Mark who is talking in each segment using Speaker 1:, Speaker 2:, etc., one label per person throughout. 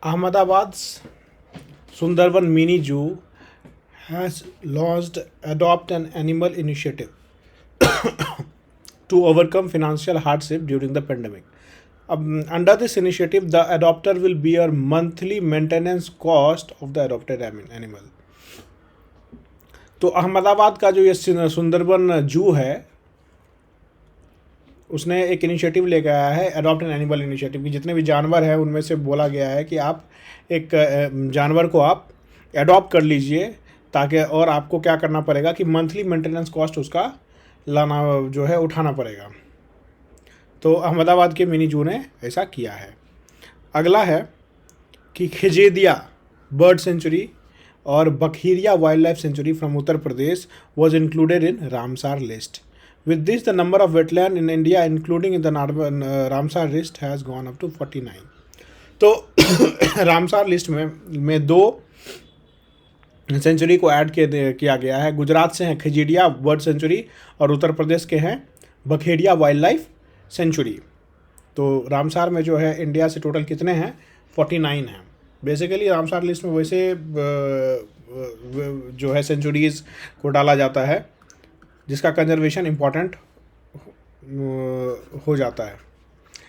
Speaker 1: Ahmedabad's Sundarban Mini Zoo has launched Adopt an Animal initiative to overcome financial hardship during the pandemic. Under this initiative, the adopter will bear monthly maintenance cost of the adopted animal. तो अहमदाबाद का जो ये सुंदरबन जू है उसने एक initiative लेकर आया है अडॉप्ट एन एनिमल इनिशिएटिव की जितने भी जानवर हैं उनमें से बोला गया है कि आप एक जानवर को आप अडॉप्ट कर लीजिए ताकि और आपको क्या करना पड़ेगा कि मंथली मेंटेनेंस कॉस्ट उसका लाना जो है उठाना पड़ेगा। तो अहमदाबाद के मिनी जू ने ऐसा किया है। अगला है कि खिजेदिया बर्ड सेंचुरी और Bakhira wildlife sanctuary from Uttar Pradesh was included in Ramsar list. With this, the number of wetland in India, including in the Ramsar list, has gone up to 49. तो रामसार लिस्ट में दो सेंचुरी को add किया गया है। गुजरात से हैं खिजेडिया बर्ड सेंचुरी और उत्तर प्रदेश के हैं बखेड़िया वाइल्ड लाइफ सेंचुरी। तो रामसार में जो है इंडिया से टोटल कितने हैं 49 हैं। बेसिकली रामसार लिस्ट में वैसे जो है सेंचुरीज़ को डाला जाता है जिसका कंजर्वेशन इम्पॉर्टेंट हो जाता है।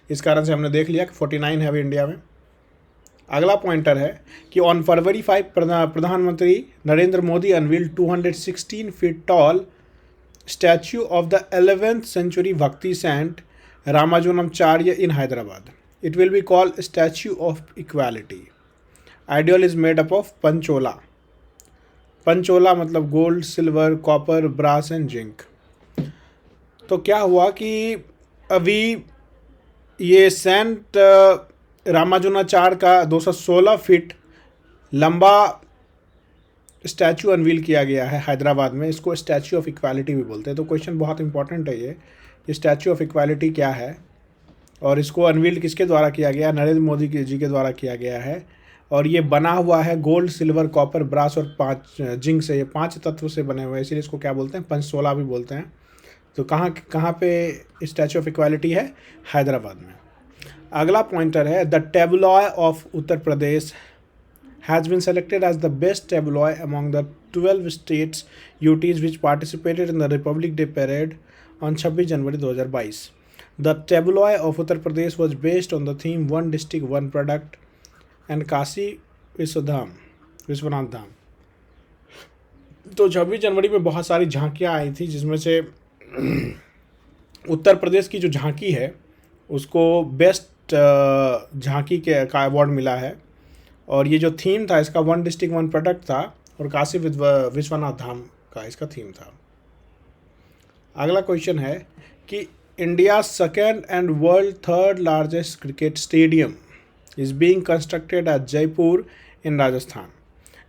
Speaker 1: इस कारण से हमने देख लिया कि 49 है अभी इंडिया में। अगला पॉइंटर है कि ऑन फरवरी 5 प्रधानमंत्री Narendra Modi unveiled 216 feet tall statue of the 11th century Bhakti saint Ramanujacharya in Hyderabad. It will be called statue of equality. Ideal is made up of panchaloha. Panchaloha मतलब gold, silver, copper, brass and zinc. तो क्या हुआ कि अभी ये सेंट रामानुजाचार्य का 216 feet लंबा स्टैचू अनवील किया गया है हैदराबाद में। इसको स्टैचू ऑफ इक्वालिटी भी बोलते हैं। तो क्वेश्चन बहुत इंपॉर्टेंट है ये स्टैचू ऑफ इक्वालिटी क्या है और इसको अनवील किसके द्वारा किया गया? नरेंद्र मोदी जी के द्वारा किया गया है। और ये बना हुआ है गोल्ड, सिल्वर, कॉपर, ब्रास और 5 जिंक से। ये 5 तत्व से बने हुए हैं, इसीलिए इसको क्या बोलते हैं? पंचसोला भी बोलते हैं। तो कहाँ पे स्टैचू ऑफ इक्वालिटी है? हैदराबाद में। अगला पॉइंटर है the tableau of Uttar Pradesh has been selected as the best tableau among the 12 states UTs which participated in the Republic Day parade on 26 January 2022। The tableau of Uttar Pradesh was based on the theme one district one product and Kashi Vishwanath Dham. तो 26 जनवरी में बहुत सारी झांकियाँ आई थी जिसमें से उत्तर प्रदेश की जो झांकी है उसको बेस्ट झांकी का अवार्ड मिला है। और ये जो थीम था इसका वन डिस्ट्रिक्ट वन प्रोडक्ट था और काशी विश्वनाथ धाम का इसका थीम था। अगला क्वेश्चन है कि India second and world third largest cricket stadium is being constructed at Jaipur in Rajasthan.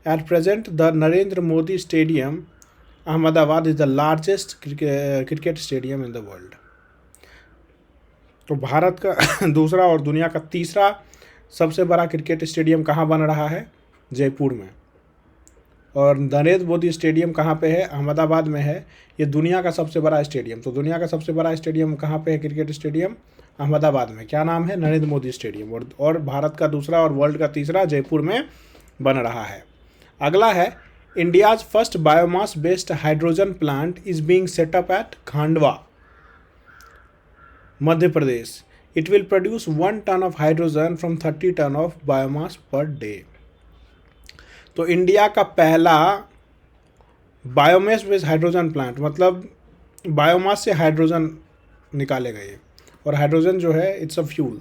Speaker 1: At present, the Narendra Modi Stadium, Ahmedabad, is the largest cricket stadium in the world. तो भारत का दूसरा और दुनिया का तीसरा सबसे बड़ा क्रिकेट स्टेडियम कहाँ बन रहा है? जयपुर में। और नरेंद्र मोदी स्टेडियम कहाँ पे है? अहमदाबाद में है। ये दुनिया का सबसे बड़ा स्टेडियम। तो दुनिया का सबसे बड़ा स्टेडियम कहाँ पे है? क्रिकेट स्टेडियम अहमदाबाद में। क्या नाम है? नरेंद्र मोदी स्टेडियम। और भारत का दूसरा और वर्ल्ड का तीसरा जयपुर में बन रहा है। अगला है India's first biomass based hydrogen plant is being set up at Khandwa, Madhya Pradesh. It will produce 1 ton of hydrogen from 30 ton of biomass per day. तो इंडिया का पहला बायोमास बेस्ड हाइड्रोजन प्लांट मतलब बायोमास से हाइड्रोजन निकालेगा ये। और हाइड्रोजन जो है इट्स अ फ्यूल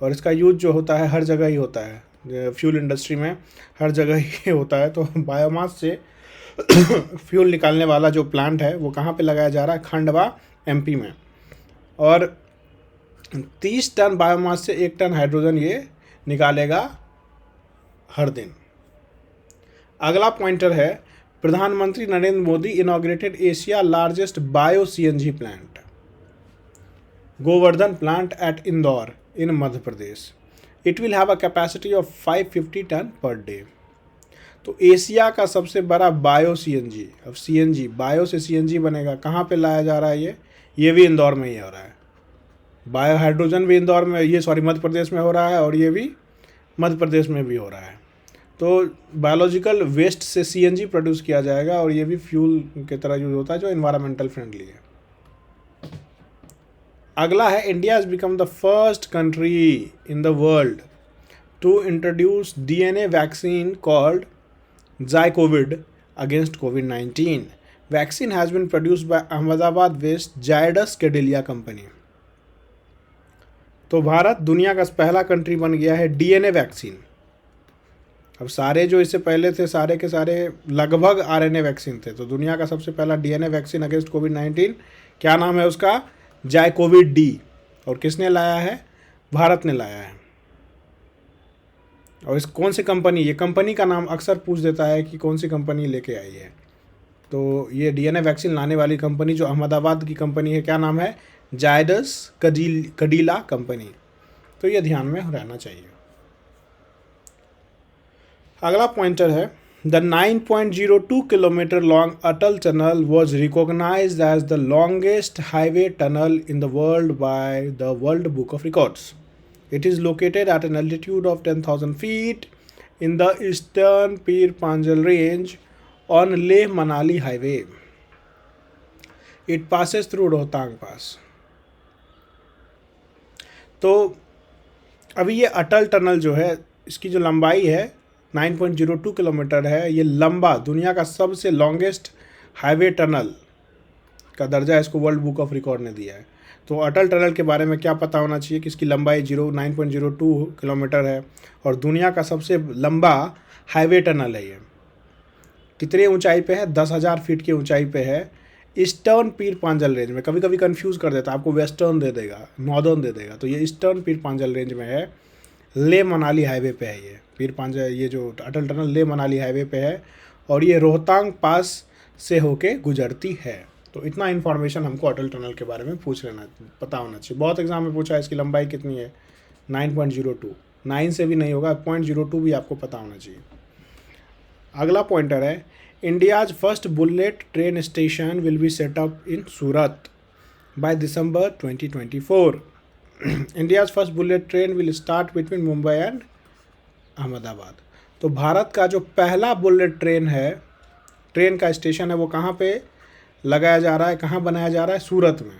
Speaker 1: और इसका यूज जो होता है हर जगह ही होता है। फ्यूल इंडस्ट्री में हर जगह ही होता है। तो बायोमास से फ्यूल निकालने वाला जो प्लांट है वो कहाँ पे लगाया जा रहा है? खंडवा एमपी में। और 30 टन बायोमास से 1 टन हाइड्रोजन ये निकालेगा हर दिन। अगला पॉइंटर है प्रधानमंत्री Narendra Modi inaugurated Asia largest bio CNG plant Govardhan plant at Indore in Madhya Pradesh. It will have a capacity of 550 ton per day. तो एशिया का सबसे बड़ा बायो सीएनजी, अब सीएनजी बायो से सीएनजी बनेगा, कहाँ पे लाया जा रहा है? ये भी इंदौर में ही हो रहा है। बायो हाइड्रोजन भी इंदौर में, ये सॉरी मध्य प्रदेश में हो रहा है और ये भी मध्य प्रदेश में भी हो रहा है। तो बायोलॉजिकल वेस्ट से सीएनजी प्रोड्यूस किया जाएगा और ये भी फ्यूल की तरह यूज होता है जो एनवायरमेंटल फ्रेंडली है। अगला है India has become the first country in the world to introduce DNA vaccine called ZyCoV D against कोविड-19. Vaccine has been produced by Ahmedabad based Zydus Cadila company. तो भारत दुनिया का पहला कंट्री बन गया है डीएनए वैक्सीन। अब सारे जो इससे पहले थे सारे के सारे लगभग आरएनए वैक्सीन थे, तो दुनिया का सबसे पहला डीएनए वैक्सीन अगेंस्ट कोविड-19 क्या नाम है उसका? ज़ायकोविड डी। और किसने लाया है? भारत ने लाया है। और इस कौन सी कंपनी, ये कंपनी का नाम अक्सर पूछ देता है कि कौन सी कंपनी लेके आई है। तो ये डीएनए वैक्सीन लाने वाली कंपनी जो अहमदाबाद की कंपनी है, क्या नाम है? जायडस कैडिला कंपनी। तो ये ध्यान में रहना चाहिए। अगला पॉइंटर है the 9.02 kilometre long Atal tunnel was recognised as the longest highway tunnel in the world by the world book of records. It is located at an altitude of 10,000 feet in the eastern Pir Panjal range on Leh Manali highway. It passes through Rohtang Pass. तो अभी ये अटल tunnel जो है इसकी जो लंबाई है 9.02 kilometre है। ये लंबा दुनिया का सबसे लॉन्गेस्ट हाईवे टनल का दर्जा इसको वर्ल्ड बुक ऑफ रिकॉर्ड ने दिया है। तो अटल टनल के बारे में क्या पता होना चाहिए कि इसकी लंबाई 9.02 किलोमीटर है और दुनिया का सबसे लंबा हाईवे टनल है। ये कितनी ऊंचाई पे है? 10,000 फीट की ऊंचाई पे है ईस्टर्न पीर पांजल रेंज में। कभी कभी कंफ्यूज कर देता है, आपको वेस्टर्न दे देगा, नॉर्दर्न दे देगा। तो ये ईस्टर्न पीर पांजल रेंज में है, ले मनाली हाईवे पे है। ये पीर पांजल, ये जो अटल टनल ले मनाली हाईवे पे है और ये रोहतांग पास से होके गुजरती है। तो इतना इन्फॉर्मेशन हमको अटल टनल के बारे में पता होना चाहिए। बहुत एग्जाम में पूछा है इसकी लंबाई कितनी है? 9.02। 9 से भी नहीं होगा, 0.02 भी आपको पता होना चाहिए। अगला पॉइंटर है India's first bullet train station will be set up in Surat by December 2024. India's first bullet train will start between Mumbai and Ahmedabad. तो भारत का जो पहला बुलेट ट्रेन है, ट्रेन का स्टेशन है, वो कहाँ पे लगाया जा रहा है, कहाँ बनाया जा रहा है? सूरत में,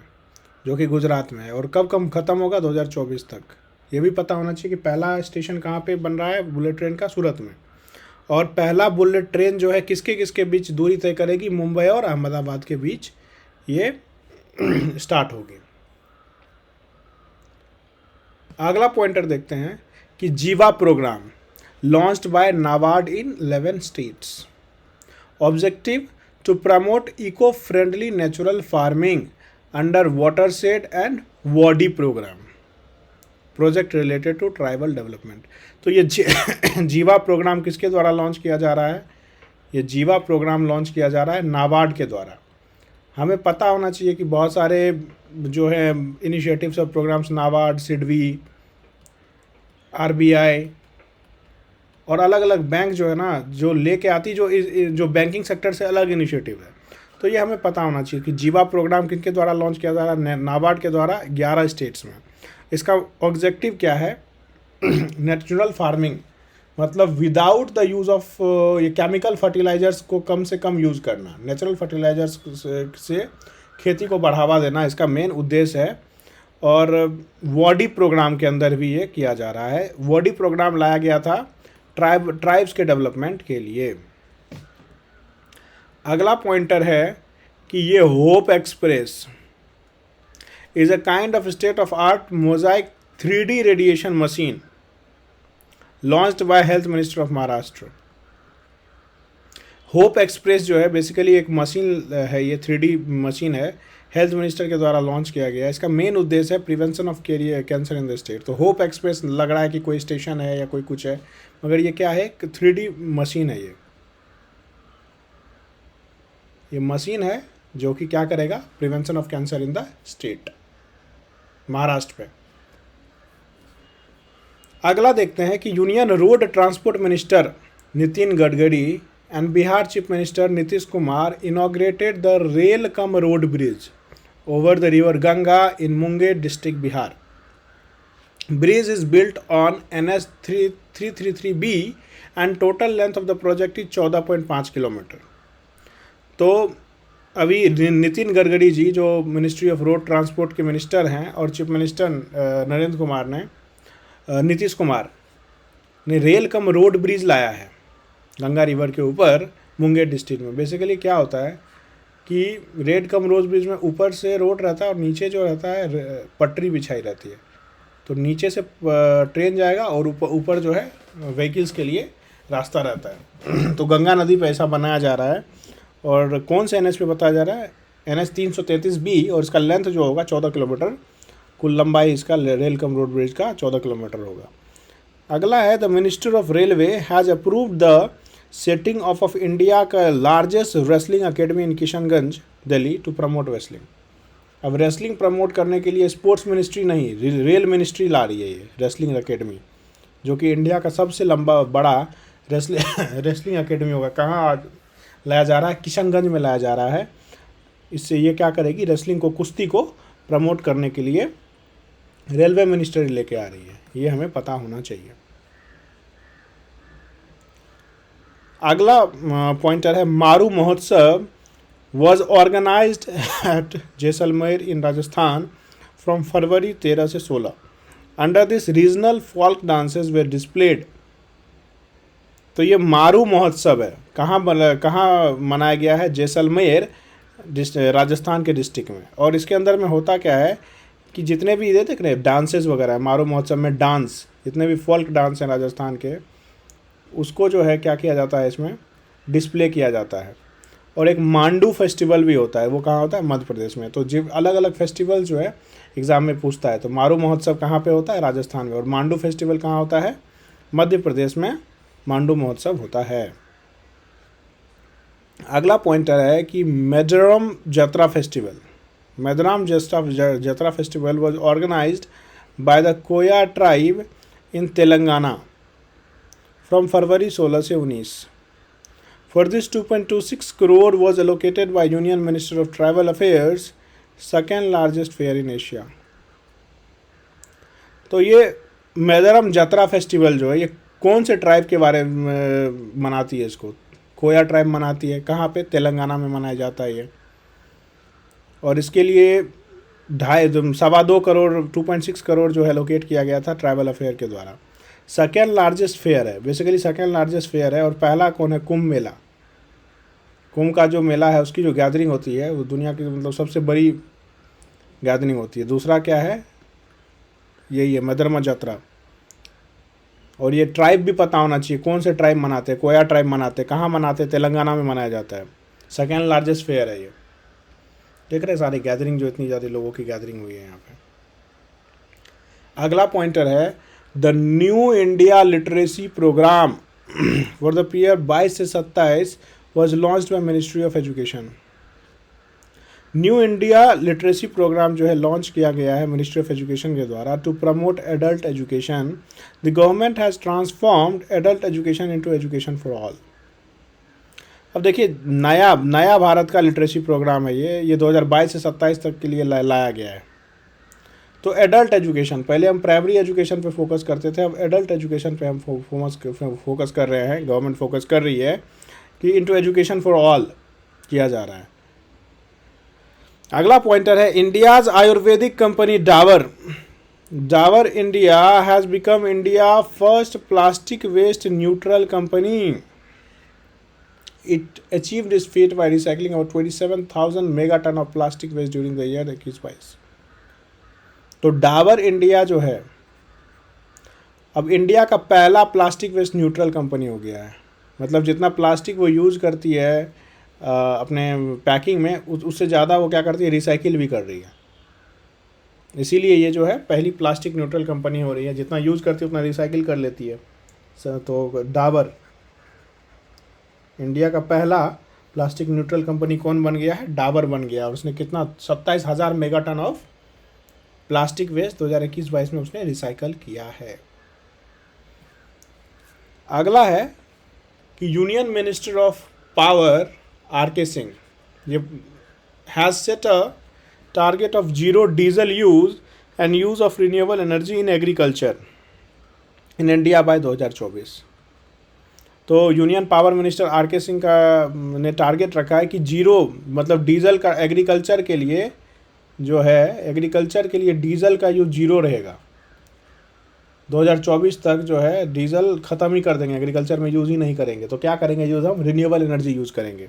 Speaker 1: जो कि गुजरात में है। और कब ख़त्म होगा? 2024 तक। ये भी पता होना चाहिए कि पहला स्टेशन कहाँ पे बन रहा है बुलेट ट्रेन का? सूरत में। और पहला बुलेट ट्रेन जो है किसके किसके बीच दूरी तय करेगी? मुंबई और अहमदाबाद के बीच ये स्टार्ट होगी। अगला पॉइंटर देखते हैं कि Jiva programme launched by NABARD in 11 states. Objective to promote eco-friendly natural farming under watershed and WADI program, project related to tribal development. तो ये जीवा प्रोग्राम किसके द्वारा लॉन्च किया जा रहा है? ये जीवा प्रोग्राम लॉन्च किया जा रहा है नाबार्ड के द्वारा। हमें पता होना चाहिए कि बहुत सारे जो है इनिशिएटिव्स और प्रोग्राम्स नाबार्ड, सिडबी, आरबीआई और अलग अलग बैंक जो है ना, जो लेके आती, जो बैंकिंग सेक्टर से अलग इनिशिएटिव है। तो ये हमें पता होना चाहिए कि जीवा प्रोग्राम किनके द्वारा लॉन्च किया जा रहा है? नाबार्ड के द्वारा 11 स्टेट्स में। इसका ऑब्जेक्टिव क्या है? नेचुरल फार्मिंग, मतलब विदाउट द यूज़ ऑफ ये केमिकल फर्टिलाइजर्स को कम से कम यूज़ करना, नेचुरल फर्टिलाइजर्स से खेती को बढ़ावा देना इसका मेन उद्देश्य है। और वॉडी प्रोग्राम के अंदर भी ये किया जा रहा है। वॉडी प्रोग्राम लाया गया था ट्राइब्स के डेवलपमेंट के लिए। अगला पॉइंटर है कि ये hope express is a kind of state of art Mosaic 3D radiation machine launched by health minister of Maharashtra. Hope express जो है बेसिकली एक मशीन है, ये 3D मशीन है, हेल्थ मिनिस्टर के द्वारा लॉन्च किया गया है। इसका मेन उद्देश्य है prevention of cancer in the state. तो होप एक्सप्रेस लग रहा है कि कोई स्टेशन है या कोई कुछ है, मगर ये क्या है? 3D मशीन है। ये मशीन है जो कि क्या करेगा? Prevention of cancer in the state, Maharashtra पे। अगला देखते हैं कि union road transport minister Nitin Gadkari and Bihar chief minister Nitish Kumar inaugurated the rail cum road bridge over the river Ganga in Munger district Bihar. Bridge is built on NS 333B and total length of the project is 14.5 kilometre. तो अभी नितिन गडकरी जी जो ministry of road transport के minister हैं और chief minister Narendra Kumar ने नीतीश कुमार ने rail cum road bridge लाया है गंगा रिवर के ऊपर मुंगेर डिस्ट्रिक्ट में। बेसिकली क्या होता है कि रेल कम रोड ब्रिज में ऊपर से रोड रहता है और नीचे जो रहता है पटरी बिछाई रहती है, तो नीचे से ट्रेन जाएगा और ऊपर जो है व्हीकल्स के लिए रास्ता रहता है। तो गंगा नदी पे ऐसा बनाया जा रहा है। और कौन से NH पे बताया जा रहा है? NH 333B, और इसका लेंथ जो होगा 14 किलोमीटर, कुल लंबाई इसका रेल कम रोड ब्रिज का 14 किलोमीटर होगा। अगला है the minister of railway has approved the setting of India का largest wrestling academy in Kishanganj Delhi to promote wrestling. अब रेसलिंग प्रमोट करने के लिए स्पोर्ट्स मिनिस्ट्री नहीं, रेल मिनिस्ट्री ला रही है ये रेसलिंग अकेडमी, जो कि इंडिया का सबसे लंबा बड़ा रेसलिंग अकेडमी होगा। कहाँ लाया जा रहा है? किशनगंज में लाया जा रहा है। इससे ये क्या करेगी? रेसलिंग को, कुश्ती को प्रमोट करने के लिए रेलवे मिनिस्ट्री लेके आ रही है, ये हमें पता होना चाहिए। अगला पॉइंटर है मारू महोत्सव was organized at Jaisalmer in Rajasthan from फरवरी 13 से 16। Under this regional folk dances were displayed। तो ये मारू महोत्सव है, कहाँ मनाया गया है? जैसलमेर राजस्थान के डिस्ट्रिक्ट में। और इसके अंदर में होता क्या है कि जितने भी ये देख रहे हैं डांसेस वगैरह है, मारू महोत्सव में डांस, जितने भी फोल्क डांस हैं राजस्थान के, उसको जो है क्या किया जाता है, इसमें डिस्प्ले किया जाता है। और एक मांडू फेस्टिवल भी होता है, वो कहाँ होता है? मध्य प्रदेश में। तो जो अलग अलग फेस्टिवल जो है एग्ज़ाम में पूछता है, तो मारू महोत्सव कहाँ पे होता है? राजस्थान में। और मांडू फेस्टिवल कहाँ होता है? मध्य प्रदेश में मांडू महोत्सव होता है। अगला पॉइंटर है कि Mizoram jatra festival, Medaram jatra festival was organised by the Koya tribe in Telangana from February 16 से 19। For this 2.26 crore was allocated by Union Minister of Tribal Affairs, second largest fair in Asia। तो ये मेजोरम जत्रा फेस्टिवल जो है ये कौन से ट्राइब के बारे में मनाती है? इसको कोया ट्राइब मनाती है। कहाँ पे? तेलंगाना में मनाया जाता है ये। और इसके लिए 2.25 करोड़ 2.6 करोड़ जो है एलोकेट किया गया था ट्राइबल अफेयर के द्वारा। सेकेंड लार्जेस्ट फेयर है, बेसिकली सेकेंड लार्जेस्ट फेयर है। और पहला कौन है? कुंभ मेला। कुंभ का जो मेला है उसकी जो गैदरिंग होती है वो दुनिया की मतलब सबसे बड़ी गैदरिंग होती है। दूसरा क्या है? यही है मेजोरम जत्रा। और ये ट्राइब भी पता होना चाहिए, कौन से ट्राइब मनाते हैं? कोया ट्राइब मनाते हैं। कहाँ मनाते हैं? तेलंगाना में मनाया जाता है। सेकेंड लार्जेस्ट फेयर है ये। देख रहे हैं सारी गैदरिंग, जो इतनी ज़्यादा लोगों की गैदरिंग हुई है यहाँ पे। अगला पॉइंटर है the new India literacy program for the period 22 से 27 was launched by ministry of education. New India literacy program जो है लॉन्च किया गया है मिनिस्ट्री ऑफ एजुकेशन के द्वारा to promote adult education. The government has transformed adult education into education for all. अब देखिए नया भारत का लिटरेसी प्रोग्राम है ये 2022 से 27 तक के लिए लाया गया है। तो एडल्ट एजुकेशन, पहले हम प्राइमरी एजुकेशन पे फोकस करते थे, अब एडल्ट एजुकेशन पे हम फोकस कर रहे हैं। गवर्नमेंट फोकस कर रही है कि इनटू एजुकेशन फॉर ऑल किया जा रहा है। अगला पॉइंटर है India's ayurvedic company Dabur India has become India first plastic waste neutral company. It achieved this feat by recycling about 27,000 megaton of plastic waste during the year 21-22। तो Dabur India जो है अब इंडिया का पहला प्लास्टिक वेस्ट न्यूट्रल कंपनी हो गया है। मतलब जितना प्लास्टिक वो यूज़ करती है अपने पैकिंग में, उससे ज़्यादा वो क्या करती है? रिसाइकिल भी कर रही है। इसीलिए ये जो है पहली प्लास्टिक न्यूट्रल कंपनी हो रही है, जितना यूज़ करती है उतना रिसाइकिल कर लेती है। तो डाबर इंडिया का पहला प्लास्टिक न्यूट्रल कंपनी कौन बन गया है? डाबर बन गया। और उसने कितना 27,000 मेगाटन ऑफ प्लास्टिक वेस्ट 2021-22 में उसने रिसाइकल किया है। अगला है कि union minister of power R K. Singh ये has set a target of zero diesel use and use of renewable energy in agriculture in India by 2024। तो union power minister R K. Singh का ने टारगेट रखा है कि जीरो मतलब डीजल का एग्रीकल्चर के लिए जो है, एग्रीकल्चर के लिए डीजल का यूज जीरो रहेगा। 2024 तक जो है डीजल ख़त्म ही कर देंगे, एग्रीकल्चर में यूज़ ही नहीं करेंगे। तो क्या करेंगे यूज़, हम रिन्यूएबल एनर्जी यूज़ करेंगे।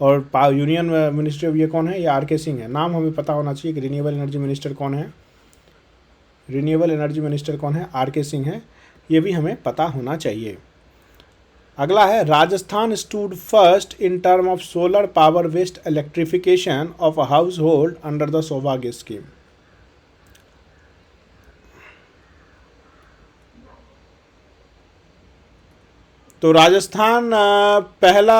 Speaker 1: और यूनियन मिनिस्टर ये कौन है, ये आर.के. सिंह है। नाम हमें पता होना चाहिए कि रिन्यूएबल एनर्जी मिनिस्टर कौन है। रिन्यूएबल एनर्जी मिनिस्टर कौन है, आर.के. सिंह है, ये भी हमें पता होना चाहिए। अगला है, Rajasthan stood first in term of solar power based electrification of a हाउस होल्ड अंडर द सौभाग्य स्कीम। तो राजस्थान पहला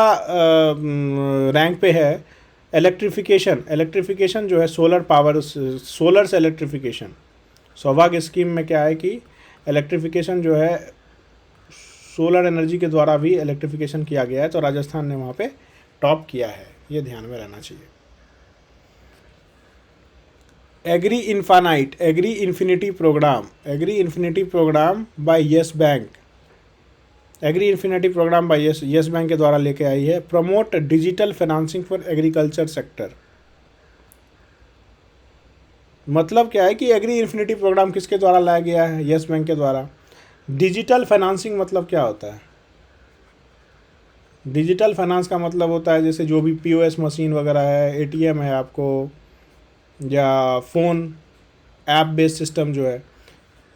Speaker 1: रैंक पे है। इलेक्ट्रिफिकेशन जो है सोलर पावर, सोलर से इलेक्ट्रिफिकेशन, सौभाग्य स्कीम में क्या है कि इलेक्ट्रिफिकेशन जो है सोलर एनर्जी के द्वारा भी इलेक्ट्रिफिकेशन किया गया है। तो राजस्थान ने वहाँ पे टॉप किया है, ये ध्यान में रहना चाहिए। Agri infinity programme by Yes Bank, agri infinity programme by Yes Bank के द्वारा लेके आई है। Promote digital financing for agriculture sector. मतलब क्या है कि एग्री इन्फिनिटी प्रोग्राम किसके द्वारा लाया गया है, यस बैंक के द्वारा। डिजिटल फाइनेंसिंग मतलब क्या होता है, डिजिटल फाइनेंस का मतलब होता है जैसे जो भी पीओएस मशीन वगैरह है, एटीएम है आपको, या फ़ोन ऐप बेस्ड सिस्टम जो है,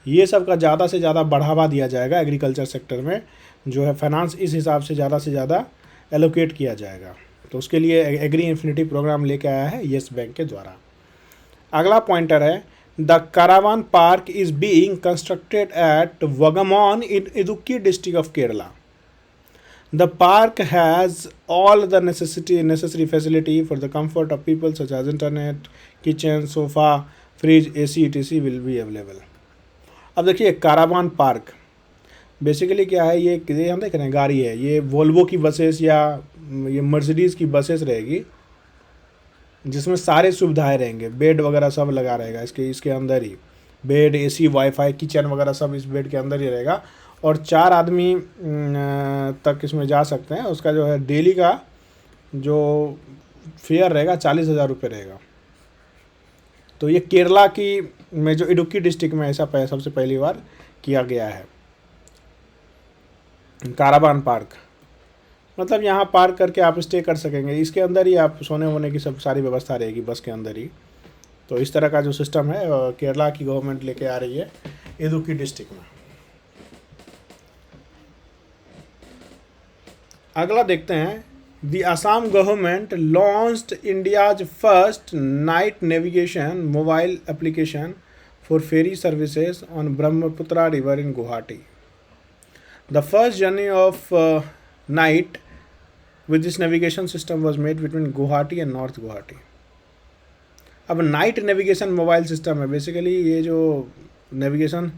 Speaker 1: ये सब का ज़्यादा से ज़्यादा बढ़ावा दिया जाएगा एग्रीकल्चर सेक्टर में। जो है फाइनेंस इस हिसाब से ज़्यादा एलोकेट किया जाएगा। तो उसके लिए एग्री इन्फिनिटी प्रोग्राम लेके आया है यस बैंक के द्वारा। अगला पॉइंटर है, the caravan park is being constructed at Vagamon in Idukki district of Kerala. The park has all the necessary facility for the comfort of people such as internet, kitchen, sofa, fridge, AC, etc. will be available. अब देखिए कारावान park basically क्या है, ये हम देख रहे हैं गाड़ी है, ये वोल्वो की बसेस या ये मर्सिडीज़ की बसेस रहेगी जिसमें सारे सुविधाएं रहेंगे, बेड वगैरह सब लगा रहेगा इसके अंदर ही, बेड, AC, वाईफाई, किचन वगैरह सब इस बेड के अंदर ही रहेगा। और 4 आदमी तक इसमें जा सकते हैं। उसका जो है डेली का जो फेयर रहेगा 40,000 रुपये रहेगा। तो ये केरला की में जो इडुक्की डिस्ट्रिक्ट में ऐसा सबसे पहली बार किया गया है। कारावान पार्क मतलब यहाँ पार्क करके आप स्टे कर सकेंगे, इसके अंदर ही आप सोने वोने की सब सारी व्यवस्था रहेगी बस के अंदर ही। तो इस तरह का जो सिस्टम है केरला की गवर्नमेंट लेके आ रही है इडुक्की डिस्ट्रिक्ट में। अगला देखते हैं, the Assam government launched India's first night navigation mobile application for ferry services on Brahmaputra river in Guwahati. The first journey of night with this navigation system was made between Guwahati and north Guwahati. अब night navigation mobile system है, basically ये जो navigation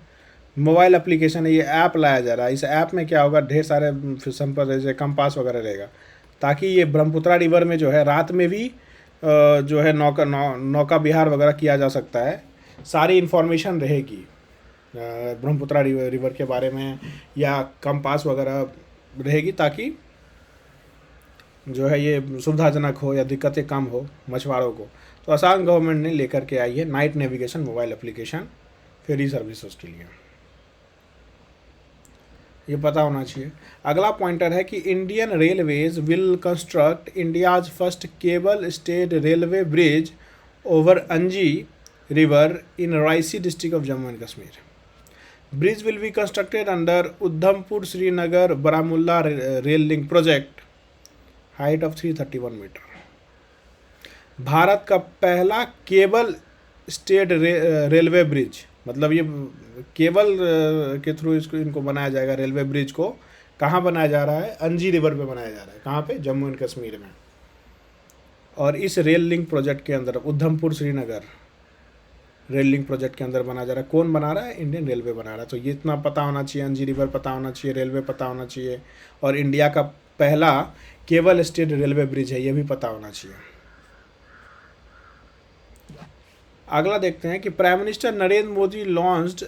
Speaker 1: mobile application है, ये app लाया जा रहा है। इस ऐप में क्या होगा, ढेर सारे संपर्क जैसे कंपास वगैरह रहेगा, ताकि ये ब्रह्मपुत्रा रिवर में जो है रात में भी जो है नौका विहार वगैरह किया जा सकता है। सारी इन्फॉर्मेशन रहेगी ब्रह्मपुत्रा रिवर के बारे में, या कंपास वगैरह रहेगी, ताकि जो है ये सुविधाजनक हो या दिक्कतें कम हो मछुआरों को। तो असम गवर्नमेंट ने लेकर के आई है नाइट नेविगेशन मोबाइल एप्लीकेशन फेरी सर्विसेज के लिए, ये पता होना चाहिए। अगला पॉइंटर है कि Indian railways will construct India's first cable stayed railway bridge over Anji river in Reasi district of Jammu and Kashmir. Bridge will be constructed under Udhampur Srinagar Baramulla rail link project, height of 331 metre. भारत का पहला केबल स्टेड रेलवे ब्रिज, मतलब ये cable के through इनको बनाया जाएगा। Railway bridge को कहाँ बनाया जा रहा है, अंजी रिवर पे बनाया जा रहा है। कहाँ पे, जम्मू एंड कश्मीर में। और इस रेल लिंक प्रोजेक्ट के अंदर Udhampur Srinagar rail link project के अंदर बनाया जा रहा है। कौन बना रहा है, इंडियन रेलवे बना रहा है। तो ये इतना पता होना चाहिए, अंजी रिवर पता होना चाहिए, रेलवे पता होना चाहिए, और इंडिया का पहला केबल स्टेड रेलवे ब्रिज है, ये भी पता होना चाहिए। अगला देखते हैं कि prime minister Narendra Modi launched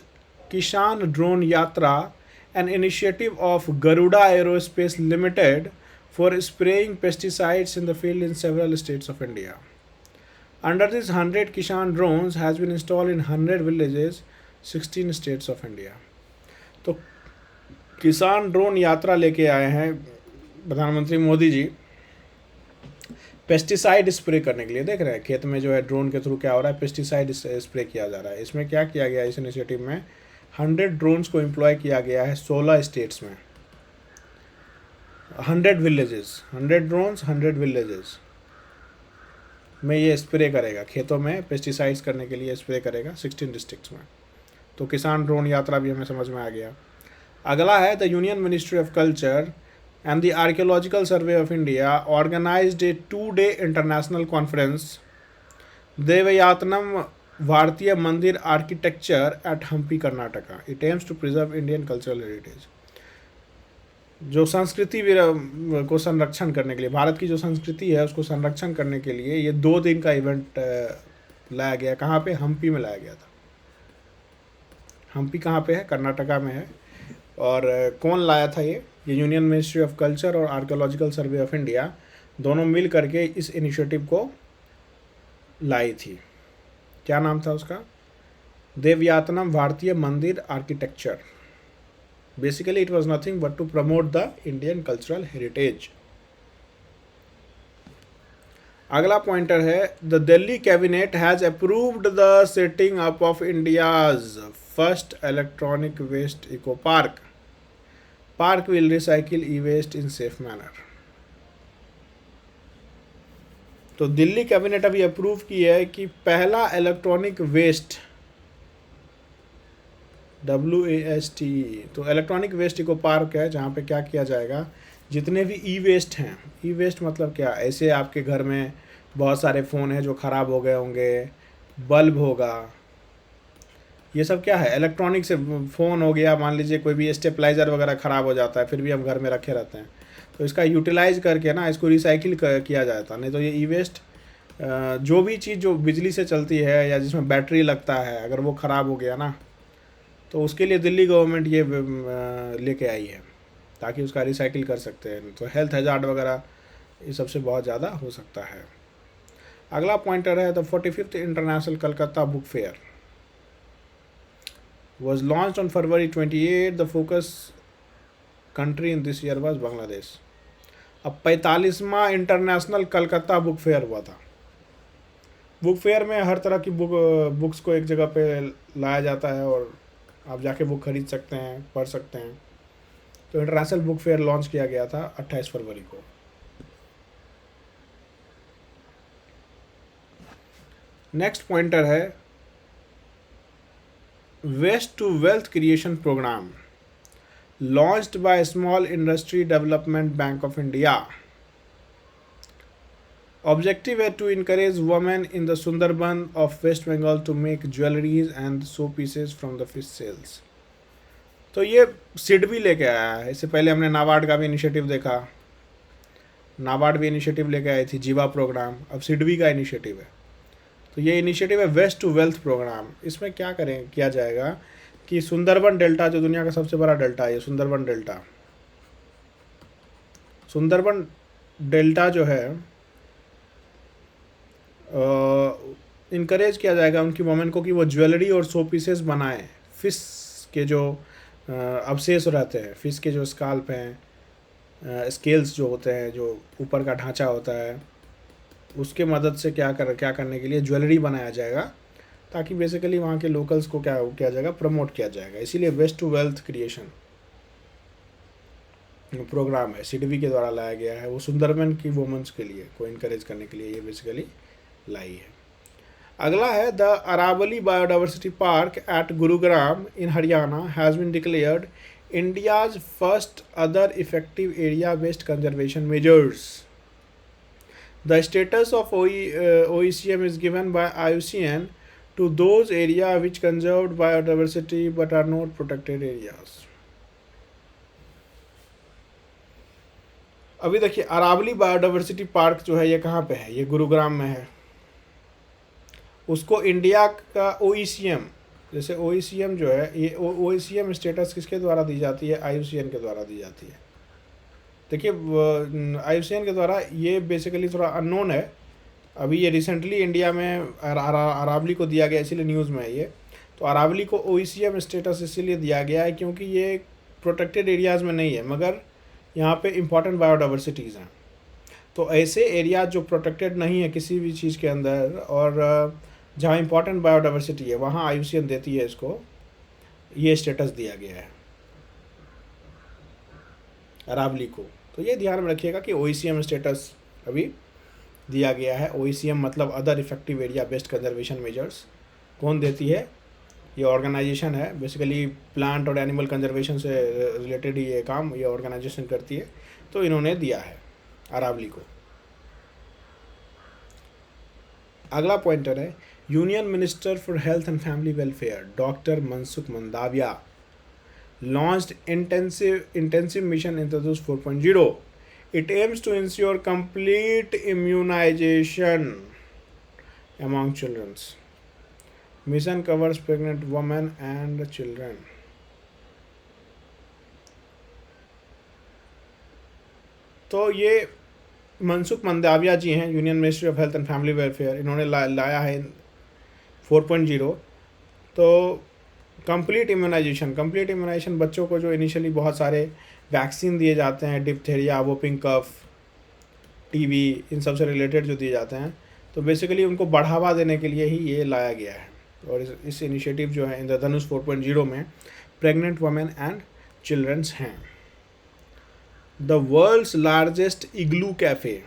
Speaker 1: किसान ड्रोन यात्रा, an initiative of Garuda aerospace limited for spraying pesticides in the field in several states of India. Under this 100 Kishan drones has been installed in 100 villages, 16 states of India. तो किसान drone यात्रा लेके आए हैं प्रधानमंत्री Modi ji pesticide spray करने के लिए. देख रहे हैं खेत में जो है ड्रोन के थ्रू क्या हो रहा है, पेस्टिसाइड स्प्रे किया जा रहा है. इसमें क्या किया गया है इस इनिशिएटिव में, 100 ड्रोन्स को एम्प्लॉय किया गया है 16 स्टेट्स में, 100 विलेजेस, 100 ड्रोन्स 100 विलेजेस में ये स्प्रे करेगा, खेतों में पेस्टिसाइड्स करने के लिए स्प्रे करेगा 16 डिस्ट्रिक्ट्स में. तो किसान ड्रोन यात्रा भी हमें समझ में आ गया. अगला है the union ministry of culture and the archaeological survey of India organised a 2-day international conference Devayatanam भारतीय मंदिर architecture at Hampi Karnataka. It aims to preserve Indian cultural heritage. जो संस्कृति को संरक्षण करने के लिए, भारत की जो संस्कृति है उसको संरक्षण करने के लिए ये 2 दिन का इवेंट लाया गया. कहाँ पे? हम्पी में लाया गया था. हम्पी कहाँ पे है? कर्नाटका में है. और कौन लाया था ये यूनियन मिनिस्ट्री ऑफ कल्चर और आर्कियोलॉजिकल सर्वे ऑफ इंडिया दोनों मिल करके इस इनिशिएटिव को लाई थी. क्या नाम था उसका? देवयातनम भारतीय मंदिर architecture. Basically, it was nothing but to promote the Indian cultural heritage. अगला पॉइंटर है the Delhi cabinet has approved the setting up of India's first electronic waste eco park. Park will recycle e waste in safe manner. तो Delhi cabinet अभी approve की है कि पहला electronic waste WAST, तो electronic waste eco park है जहाँ पे क्या किया जाएगा, जितने भी ई वेस्ट हैं, ई वेस्ट मतलब क्या, ऐसे आपके घर में बहुत सारे फ़ोन हैं जो ख़राब हो गए होंगे, बल्ब होगा, ये सब क्या है, इलेक्ट्रॉनिक से. फ़ोन हो गया, मान लीजिए कोई भी स्टेपलाइज़र वगैरह ख़राब हो जाता है, फिर भी हम घर में रखे रहते हैं, तो इसका यूटिलाइज करके ना इसको रिसाइकिल किया जाता. नहीं तो ये ई वेस्ट जो भी चीज़ जो बिजली से चलती है या जिसमें बैटरी लगता है, अगर वो ख़राब हो गया ना, तो उसके लिए दिल्ली गवर्नमेंट ये लेके आई है ताकि उसका रिसाइकिल कर सकते हैं. तो हेल्थ हैजार्ड वगैरह ये सबसे बहुत ज़्यादा हो सकता है. अगला पॉइंटर है the 45th international Calcutta book fair was launched on February 28. The focus country in this year was Bangladesh. अब 45वां इंटरनेशनल कलकत्ता बुक फेयर हुआ था. बुक फेयर में हर तरह की बुक्स को एक जगह पे लाया जाता है और आप जाके बुक खरीद सकते हैं, पढ़ सकते हैं. तो इंटरनेशनल बुक फेयर लॉन्च किया गया था 28 फरवरी को. नेक्स्ट पॉइंटर है waste to wealth creation programme launched by small industry development bank of India. Objective है to encourage women in the Sundarban of West Bengal to make jewelries and show pieces from the fish sales. तो ये सिड भी लेके आया है. इससे पहले हमने नाबार्ड का भी इनिशिएटिव देखा, नाबार्ड भी इनिशिएटिव लेके आई थी, जीवा प्रोग्राम. अब सिडबी का इनिशिएटिव है. तो ये इनिशिएटिव है वेस्ट टू वेल्थ प्रोग्राम. इसमें क्या किया जाएगा कि सुंदरबन डेल्टा जो दुनिया का सबसे बड़ा डेल्टा है, सुंदरबन डेल्टा, सुंदरबन डेल्टा जो है इनकरेज किया जाएगा उनकी वोमेन को कि वो ज्वेलरी और शो पीसेस बनाएं. फिश के जो अवशेष रहते हैं, फिश के जो स्काल्प हैं, स्केल्स जो होते हैं, जो ऊपर का ढांचा होता है, उसके मदद से क्या करने के लिए ज्वेलरी बनाया जाएगा ताकि बेसिकली वहाँ के लोकल्स को क्या किया जाएगा, प्रमोट किया जाएगा. इसीलिए waste to wealth creation programme है, सिडबी के द्वारा लाया गया है. वो सुंदरबन की वुमेन्स के लिए को इनकरेज करने के लिए ये बेसिकली लाई है. अगला है the Aravalli biodiversity park at Gurugram in Haryana has been declared India's first other effective area based conservation measures. The status of OECM is given by IUCN to those area which conserved biodiversity but are not protected areas. अभी देखिए Aravalli biodiversity park जो है ये कहाँ पे है, ये गुरुग्राम में है. उसको इंडिया का OECM, जैसे OECM जो है, ये OECM स्टेटस किसके द्वारा दी जाती है? IUCN के द्वारा दी जाती है। देखिए IUCN के द्वारा ये बेसिकली थोड़ा अननोन है, अभी ये रिसेंटली इंडिया में अरावली को दिया गया, इसीलिए न्यूज़ में है ये। तो अरावली को OECM स्टेटस इसीलिए दिया गया है क्योंकि ये प्रोटेक्टेड एरियाज़ में नहीं है, मगर यहाँ पे इम्पॉर्टेंट बायोडाइवर्सिटीज़ हैं। तो ऐसे एरिया जो प्रोटेक्टेड नहीं है किसी भी चीज़ के अंदर, और जहाँ इम्पॉर्टेंट बायोडाइवर्सिटी है, वहाँ IUCN देती है इसको, ये स्टेटस दिया गया है अरावली को। तो ये ध्यान में रखिएगा कि OECM स्टेटस अभी दिया गया है। OECM मतलब other effective area based conservation measures. कौन देती है? ये ऑर्गेनाइजेशन है, बेसिकली प्लांट और एनिमल कंजर्वेशन से रिलेटेड ही ये काम ये ऑर्गेनाइजेशन करती है। तो इन्होंने दिया है अरावली को। अगला पॉइंटर है, union minister for health and family welfare doctor Mansukh Mandaviya launched intensive mission Introdus 4.0. It aims to ensure complete immunization among children. Mission covers pregnant women and children. तो ये मनसुख मंदाविया जी हैं, union ministry of health and family welfare, इन्होंने लाया है 4.0। तो complete immunisation बच्चों को जो इनिशियली बहुत सारे वैक्सीन दिए जाते हैं, डिप्थेरिया, वोपिंग कफ, टीबी, इन सब से रिलेटेड जो दिए जाते हैं, तो बेसिकली उनको बढ़ावा देने के लिए ही ये लाया गया है। और इस इनिशिएटिव जो है इंद्रधनुष 4.0 में प्रेग्नेंट वुमेन एंड चिल्ड्रंस हैं। The world's largest igloo cafe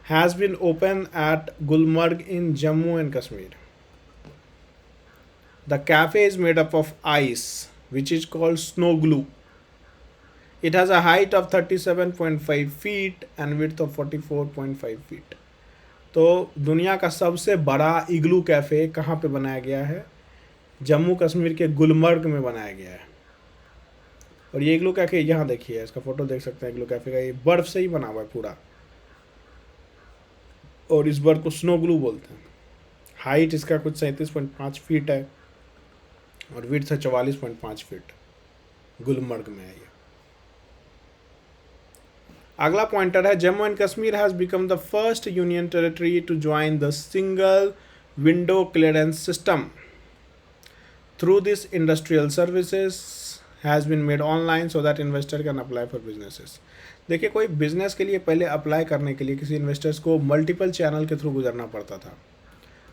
Speaker 1: has been open at Gulmarg in Jammu and Kashmir. The cafe is made up of ice, which is called snow glue. It has a height of 37.5 feet and width of 44.5 feet. तो दुनिया का सबसे बड़ा इग्लू cafe कहाँ पे बनाया गया है? जम्मू कश्मीर के गुलमर्ग में बनाया गया है। और ये इग्लू कैफ़े यहाँ देखिए, इसका फ़ोटो देख सकते हैं इग्लू कैफ़े का। ये बर्फ़ से ही बना हुआ है पूरा, और इस बर्फ़ को स्नो ग्लू बोलते हैं। हाइट इसका कुछ 37.5 फीट है और विड्थ है 44.5 फीट। गुलमर्ग में है ये। अगला पॉइंटर है, Jammu and Kashmir has become the first union territory to join the single window clearance system. Through this industrial services has been made online so that investor can apply for businesses. देखिए, कोई business के लिए पहले apply करने के लिए किसी investors को मल्टीपल चैनल के थ्रू गुजरना पड़ता था।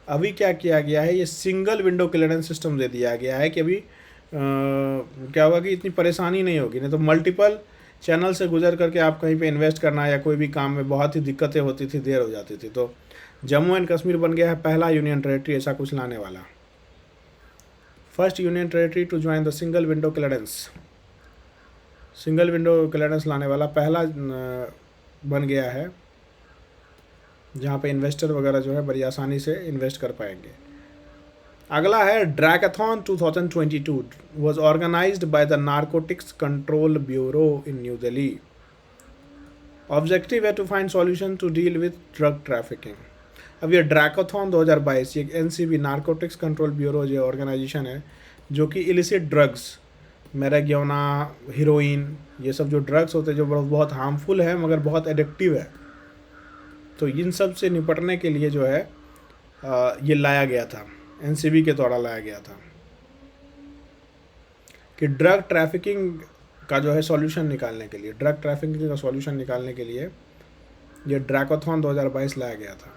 Speaker 1: अभी क्या किया गया है, ये सिंगल विंडो क्लियरेंस सिस्टम दे दिया गया है कि अभी क्या होगा कि इतनी परेशानी नहीं होगी। नहीं तो मल्टीपल चैनल से गुजर करके आप कहीं पे इन्वेस्ट करना या कोई भी काम में बहुत ही दिक्कतें होती थी, देर हो जाती थी। तो जम्मू एंड कश्मीर बन गया है पहला यूनियन टेरिटरी ऐसा कुछ लाने वाला, first union territory to join the single window clearance लाने वाला पहला बन गया है, जहाँ पे इन्वेस्टर वगैरह जो है बड़ी आसानी से इन्वेस्ट कर पाएंगे। अगला है, ड्रैकाथॉन 2022 was organized by the Narcotics Control Bureau in New Delhi. Objective है to find solution to deal with drug trafficking. अब ये ड्रैकाथॉन 2022 ये NCB नार्कोटिक्स कंट्रोल ब्यूरो जो ऑर्गेनाइजेशन है जो कि इलिसिट ड्रग्स, मैरागियोना, हीरोइन, ये सब जो ड्रग्स होते हैं जो बहुत हार्मफुल है मगर बहुत एडिक्टिव है, तो इन सब से निपटने के लिए जो है ये लाया गया था, NCB के द्वारा लाया गया था कि ड्रग ट्रैफिकिंग का जो है सॉल्यूशन निकालने के लिए, ड्रग ट्रैफिकिंग का सॉल्यूशन निकालने के लिए ये ड्रैकाथॉन 2022 लाया गया था।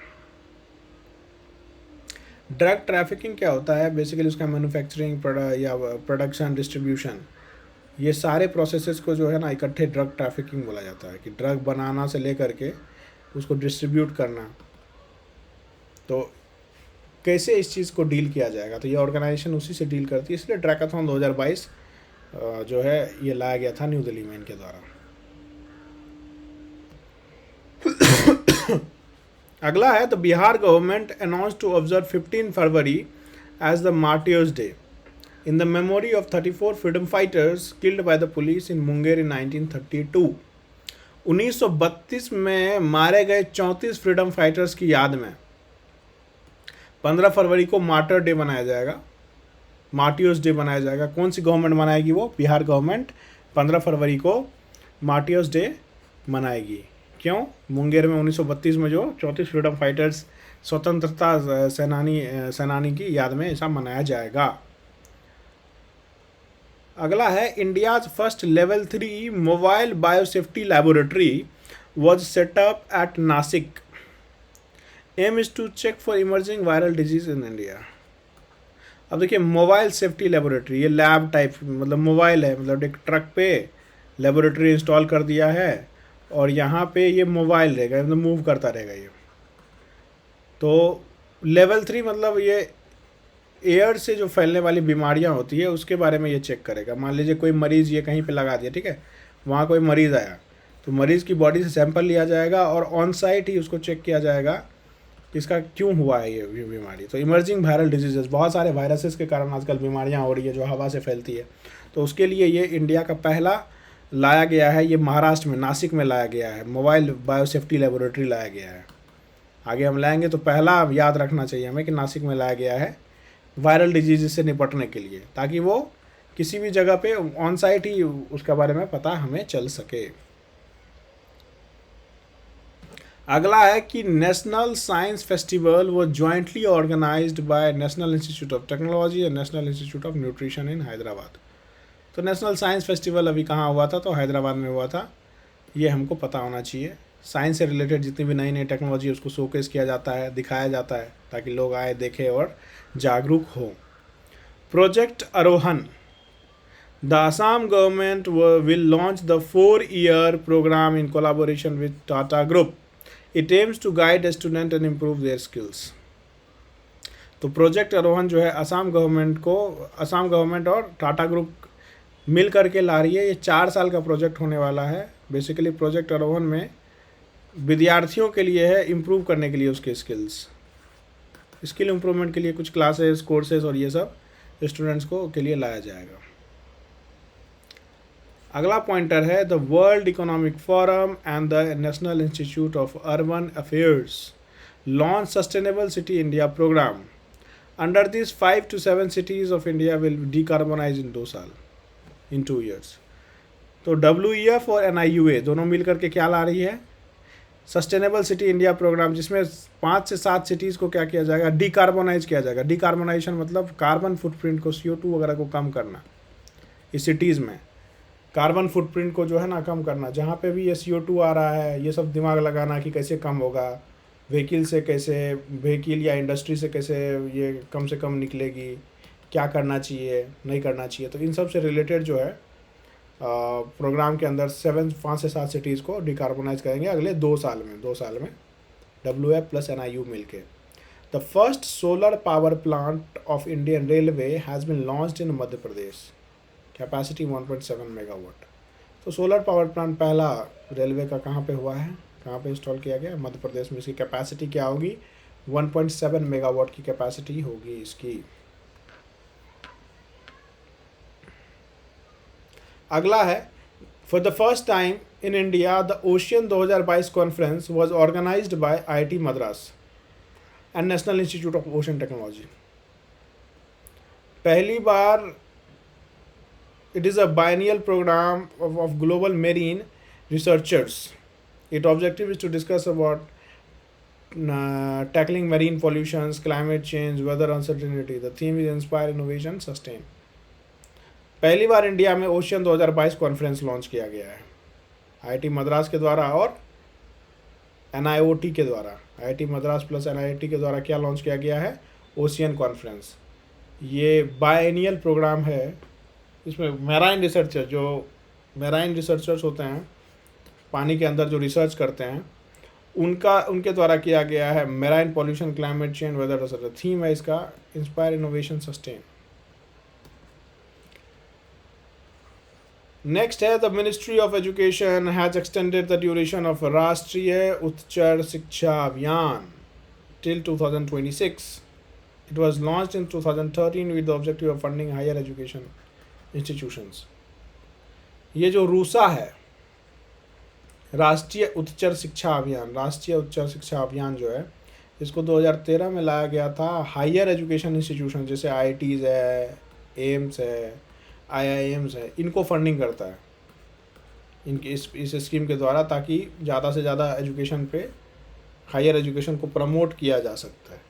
Speaker 1: ड्रग ट्रैफिकिंग क्या होता है? बेसिकली उसका मैन्युफैक्चरिंग या प्रोडक्शन, डिस्ट्रीब्यूशन, ये सारे प्रोसेसेस को जो है ना इकट्ठे ड्रग ट्रैफिकिंग बोला जाता है कि ड्रग बनाना से लेकर के उसको डिस्ट्रीब्यूट करना। तो कैसे इस चीज़ को डील किया जाएगा, तो ये ऑर्गेनाइजेशन उसी से डील करती है, इसलिए ड्रैकाथॉन 2022 जो है ये लाया गया था न्यू दिल्ली में इनके द्वारा। अगला है, the Bihar government announce to observe 15 February as the martyrs day in the memory of 34 freedom fighters killed by the police in Munger in 1932। 1932 में मारे गए 34 फ्रीडम फाइटर्स की याद में 15 फरवरी को मार्टर डे मनाया जाएगा, मार्टियर्स डे मनाया जाएगा। कौन सी गवर्नमेंट मनाएगी? वो बिहार गवर्नमेंट 15 फरवरी को मार्टियर्स डे मनाएगी। क्यों? मुंगेर में 1932 में जो 34 फ्रीडम फाइटर्स स्वतंत्रता सेनानी की याद में ऐसा मनाया जाएगा। अगला है, India's first level 3 mobile biosafety laboratory was set up at Nashik. Aim is to check for emerging viral disease in India. अब देखिए, मोबाइल सेफ्टी लेबोरेटरी, ये लैब टाइप मतलब मोबाइल है, मतलब एक ट्रक पे लेबोरेटरी इंस्टॉल कर दिया है और यहाँ पे ये मोबाइल रहेगा, मतलब मूव करता रहेगा ये। तो लेवल 3 मतलब ये एयर से जो फैलने वाली बीमारियाँ होती है उसके बारे में ये चेक करेगा। मान लीजिए कोई मरीज़ ये कहीं पे लगा दिया, ठीक है, वहाँ कोई मरीज़ आया तो मरीज़ की बॉडी से सैंपल लिया जाएगा और ऑन साइट ही उसको चेक किया जाएगा इसका क्यों हुआ है ये बीमारी। तो इमर्जिंग वायरल डिजीजेस, बहुत सारे वायरसेस के कारण आजकल बीमारियां हो रही है जो हवा से फैलती है, तो उसके लिए ये इंडिया का पहला लाया गया है, ये महाराष्ट्र में नासिक में लाया गया है, मोबाइल बायोसेफ्टी लेबोरेटरी लाया गया है। आगे हम लाएंगे तो पहला याद रखना चाहिए हमें कि नासिक में लाया गया है वायरल डिजीज से निपटने के लिए, ताकि वो किसी भी जगह पे ऑन साइट ही उसके बारे में पता हमें चल सके। अगला है कि नेशनल साइंस फेस्टिवल वो jointly organised by National institute of Technology और National institute of Nutrition in Hyderabad. तो नेशनल साइंस फेस्टिवल अभी कहाँ हुआ था? तो हैदराबाद में हुआ था। ये हमको पता होना चाहिए। साइंस से रिलेटेड जितनी भी नई नई टेक्नोलॉजी उसको शोकेस किया जाता है, दिखाया जाता है, ताकि लोग आए, देखें और जागरूक हो। प्रोजेक्ट आरोहण, the Assam government will launch the 4-year program in collaboration with Tata Group. It aims to guide a student and improve their skills. तो प्रोजेक्ट आरोहण जो है असम गवर्नमेंट और टाटा ग्रुप मिल करके ला रही है। ये 4 साल का प्रोजेक्ट होने वाला है। बेसिकली प्रोजेक्ट आरोहण में विद्यार्थियों के लिए है, इम्प्रूव करने के लिए उसके स्किल इम्प्रूवमेंट के लिए कुछ क्लासेस, कोर्सेज और ये सब स्टूडेंट्स को के लिए लाया जाएगा। अगला पॉइंटर है, the world economic forum and the national institute of urban affairs launch sustainable city India programme. Under this 5 to 7 cities of India will decarbonise in 2 years। तो WEF और NIUA दोनों मिल करके क्या ला रही है? सस्टेनेबल सिटी इंडिया प्रोग्राम, जिसमें 5 से 7 cities को क्या किया जाएगा? डिकार्बोनाइज किया जाएगा। डिकार्बोनाइजेशन मतलब कार्बन फुटप्रिंट को, CO2 वगैरह को कम करना। इस सिटीज़ में कार्बन फुटप्रिंट को जो है ना कम करना। जहाँ पे भी ये CO2 आ रहा है, ये सब दिमाग लगाना कि कैसे कम होगा, व्हीकिल या इंडस्ट्री से कैसे ये कम से कम निकलेगी, क्या करना चाहिए, नहीं करना चाहिए। तो इन सब से रिलेटेड जो है प्रोग्राम के अंदर 5 से 7 सिटीज़ को डिकार्बोनाइज करेंगे अगले 2 साल में WF प्लस NIU मिल के। The first solar power plant of Indian railway has been launched in Madhya Pradesh, capacity 1.7 megawatt. तो सोलर पावर प्लांट पहला रेलवे का कहाँ पे हुआ है, कहाँ पे इंस्टॉल किया गया? मध्य प्रदेश में। इसकी कैपेसिटी क्या होगी? 1.7 मेगावाट की कैपेसिटी होगी इसकी। अगला है, for the first time in India the ocean 2022 conference was organised by IIT Madras and national institute of ocean technology. पहली बार it is a biennial program of global marine researchers. Its objective is to discuss about tackling marine pollutions, climate change, weather uncertainty. The theme is inspire, innovation, sustain. पहली बार India में ocean 2022 conference launch किया गया है IIT Madras के द्वारा और NIOT के द्वारा। IIT मद्रास प्लस NIOT के द्वारा क्या लॉन्च किया गया है? Ocean conference. ये बायनियल प्रोग्राम है। इसमें मैराइन रिसर्चर्स होते हैं, पानी के अंदर जो रिसर्च करते हैं, उनके द्वारा किया गया है। Marine pollution, climate change, weather research. Theme है इसका इंस्पायर, इनोवेशन, सस्टेन। नेक्स्ट है, the ministry of education has extended the duration of Rashtriya Uchchatar Shiksha Abhiyan till 2026। It was launched in 2013 with the objective of funding higher education institutions. ये जो रूसा है, राष्ट्रीय उच्चतर शिक्षा अभियान जो है, इसको 2013 में लाया गया था। हायर एजुकेशन इंस्टीट्यूशन जैसे आईआईटीज़ है, एम्स है, आईआईएम्स है, इनको फंडिंग करता है इनकी इस स्कीम के द्वारा, ताकि ज़्यादा से ज़्यादा एजुकेशन पे, हायर एजुकेशन को प्रमोट किया जा सकता है।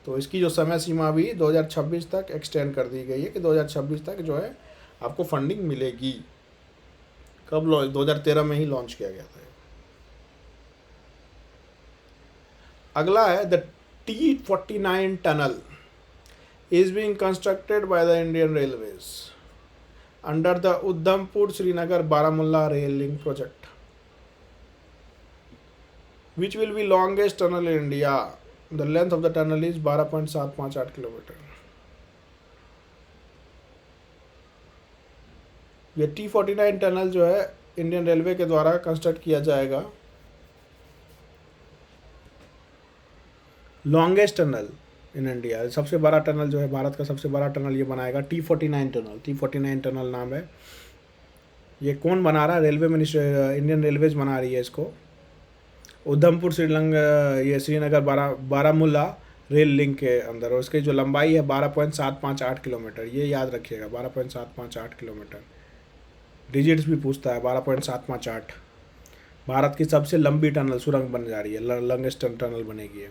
Speaker 1: तो इसकी जो समय सीमा भी 2026 तक एक्सटेंड कर दी गई है कि 2026 तक जो है आपको फंडिंग मिलेगी। कब 2013 में ही लॉन्च किया गया था। अगला है the T49 tunnel is being constructed by the Indian Railways under the Udhampur Srinagar Baramulla rail link project, which will be longest tunnel in India. The length of the tunnel is 12.758 kilometre. ये T49 tunnel जो है Indian railway के द्वारा construct किया जाएगा। Longest tunnel in India, सबसे बड़ा tunnel जो है, भारत का सबसे बड़ा टनल ये बनाएगा T49 टनल। T49 टनल नाम है। ये कौन बना रहा है? रेलवे मिनिस्टर, इंडियन रेलवेज बना रही है इसको। उधमपुर श्रीनगर बारामूला रेल लिंक के अंदर, और इसकी जो लंबाई है 12.758 किलोमीटर। ये याद रखिएगा, 12.758 किलोमीटर। डिजिट्स भी पूछता है, 12.758। भारत की सबसे लंबी टनल सुरंग बन जा रही है, लॉन्गेस्ट टनल बनेगी है।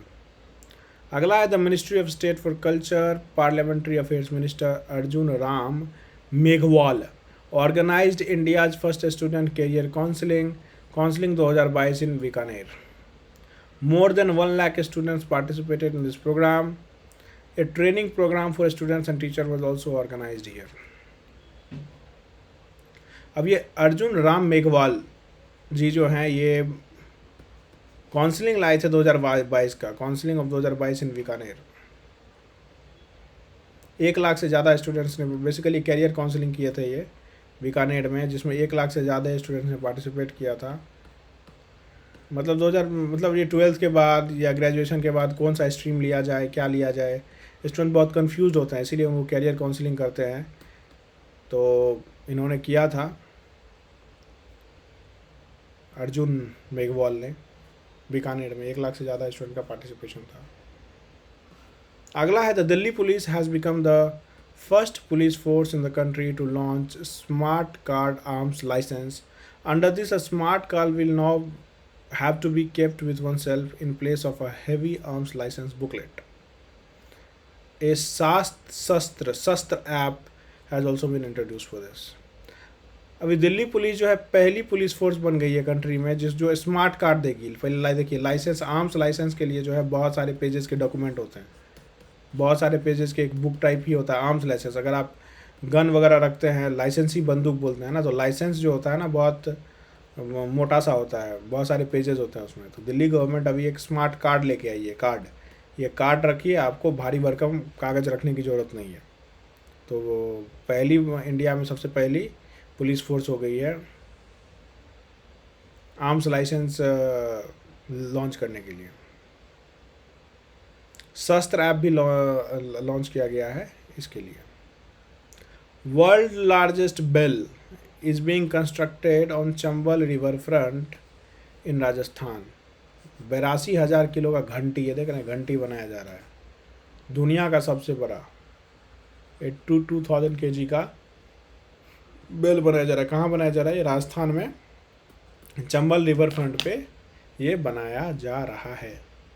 Speaker 1: अगला है the ministry of state for culture parliamentary affairs minister Arjun Ram Meghwal organised India's first student career counselling 2022 in Bikaner. More than 1 lakh students participated in this program. A training program for students and teachers was also organized here. अब ये अर्जुन राम मेघवाल जी जो हैं, ये counselling लाए थे 2022 का, counselling of 2022 in Bikaner. 1 lakh से ज़्यादा स्टूडेंट्स ने बेसिकली कैरियर काउंसलिंग किए थे ये बीकानेर में, जिसमें 1 लाख से ज़्यादा स्टूडेंट्स ने पार्टिसिपेट किया था। मतलब ये 12th के बाद या ग्रेजुएशन के बाद कौन सा स्ट्रीम लिया जाए, क्या लिया जाए, स्टूडेंट बहुत कंफ्यूज होते हैं, इसीलिए वो कैरियर काउंसलिंग करते हैं। तो इन्होंने किया था, अर्जुन मेघवाल ने, बीकानेर में 1 लाख से ज़्यादा स्टूडेंट का पार्टिसिपेशन था। अगला है the Delhi police has become the first police force in the country to launch smart card arms licence. Under this a smart card will now have to be kept with oneself in place of a heavy arms license booklet. A शस्त्र app has also been introduced for this. अभी Delhi police जो है पहली police force बन गई है country में जो स्मार्ट कार्ड देगी। पहले देखिए, लाइसेंस, आर्म्स लाइसेंस के लिए जो है बहुत सारे पेजेस के डॉक्यूमेंट होते हैं, बहुत सारे पेजेस के एक बुक टाइप ही होता है आर्म्स लाइसेंस। अगर आप गन वगैरह रखते हैं, लाइसेंस ही बंदूक बोलते हैं ना, तो लाइसेंस जो होता है ना बहुत मोटा सा होता है, बहुत सारे पेजेस होते हैं उसमें। तो दिल्ली गवर्नमेंट अभी एक स्मार्ट कार्ड लेके आई है। ये कार्ड रखिए, आपको भारी भरकम कागज़ रखने की ज़रूरत नहीं है। तो वो पहली इंडिया में सबसे पहली पुलिस फोर्स हो गई है आर्म्स लाइसेंस लॉन्च करने के लिए। शस्त्र ऐप भी लॉन्च किया गया है इसके लिए। World largest bell is being constructed on Chambal river front in Rajasthan. 82,000 kilo का घंटी, ये देख रहे हैं, घंटी बनाया जा रहा है। दुनिया का सबसे बड़ा 2,000 kg का बेल बनाया जा रहा है। कहाँ बनाया जा रहा है? ये राजस्थान में चंबल रिवर फ्रंट पे ये बनाया जा रहा है।